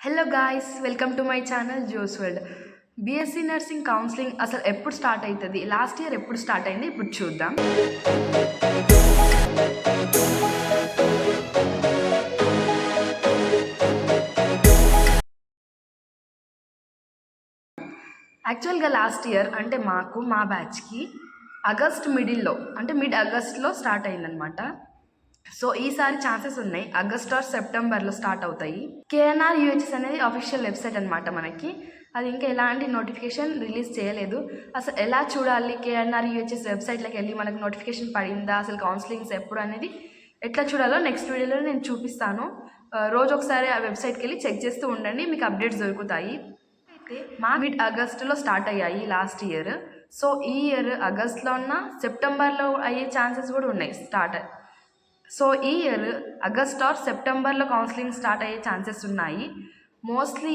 Hello guys, welcome to my channel Jo's world. BSc nursing counselling అసలు ఎప్పుడు start అవుతుంది? Last year ఎప్పుడు start అయింది? ఇప్పుడు చూద్దాం. యాక్చువల్గా లాస్ట్ ఇయర్ అంటే మా బ్యాచ్కి ఆగస్ట్ మిడిల్లో అంటే మిడ్ ఆగస్ట్లో స్టార్ట్ అయిందనమాట. సో ఈసారి ఛాన్సెస్ ఉన్నాయి, ఆగస్ట్ ఆర్ సెప్టెంబర్లో స్టార్ట్ అవుతాయి. కేఎన్ఆర్ యూహెచ్ఎస్ అనేది అఫీషియల్ వెబ్సైట్ అనమాట. మనకి అది ఇంకా ఎలాంటి నోటిఫికేషన్ రిలీజ్ చేయలేదు. అసలు ఎలా చూడాలి కేఎన్ఆర్ యూహెచ్ఎస్ వెబ్సైట్లోకి వెళ్ళి మనకు నోటిఫికేషన్ పడిందా, అసలు కౌన్సిలింగ్స్ ఎప్పుడు అనేది ఎట్లా చూడాలో నెక్స్ట్ వీడియోలో నేను చూపిస్తాను. రోజు ఒకసారి ఆ వెబ్సైట్కి వెళ్ళి చెక్ చేస్తూ ఉండండి, మీకు అప్డేట్స్ దొరుకుతాయి. అయితే మిడ్ ఆగస్టులో స్టార్ట్ అయ్యాయి లాస్ట్ ఇయర్. సో ఈ ఇయర్ ఆగస్ట్లో ఉన్న సెప్టెంబర్లో అయ్యే ఛాన్సెస్ కూడా ఉన్నాయి స్టార్ట్. సో ఈ ఇయర్ ఆగస్ట్ ఆర్ సెప్టెంబర్లో కౌన్సిలింగ్ స్టార్ట్ అయ్యే ఛాన్సెస్ ఉన్నాయి. మోస్ట్లీ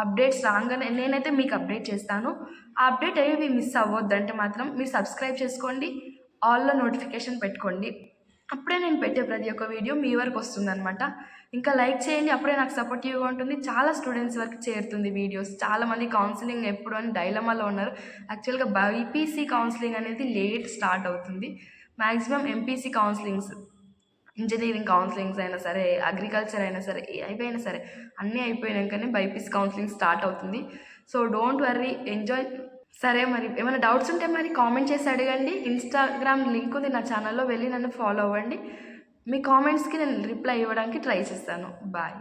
అప్డేట్స్ రాగానే నేనైతే మీకు అప్డేట్ చేస్తాను. ఆ అప్డేట్ ఏవి మిస్ అవ్వద్దంటే మాత్రం మీరు సబ్స్క్రైబ్ చేసుకోండి, ఆల్లో నోటిఫికేషన్ పెట్టుకోండి. అప్పుడే నేను పెట్టే ప్రతి ఒక్క వీడియో మీ వరకు వస్తుందన్నమాట. ఇంకా లైక్ చేయండి, అప్పుడే నాకు సపోర్టివ్గా ఉంటుంది. చాలా స్టూడెంట్స్ వరకు చేరుతుంది వీడియోస్. చాలామంది కౌన్సిలింగ్ ఎప్పుడు అని డైలమాలో ఉన్నారు. యాక్చువల్గా బైపీసీ కౌన్సిలింగ్ అనేది లేట్ స్టార్ట్ అవుతుంది. Maximum MPC counsellings, engineering counsellings అయినా సరే, అగ్రికల్చర్ అయినా సరే, అయిపోయినా సరే అన్నీ అయిపోయినాకనే బైపీసీ కౌన్సిలింగ్ స్టార్ట్ అవుతుంది. So don't worry, enjoy. సరే, మరి ఏమైనా డౌట్స్ ఉంటే మరి కామెంట్ చేసి అడగండి. ఇన్స్టాగ్రామ్ లింక్ ఉంది నా ఛానల్లో, వెళ్ళి నన్ను ఫాలో అవ్వండి. మీ కామెంట్స్కి నేను రిప్లై ఇవ్వడానికి ట్రై చేస్తాను. బాయ్.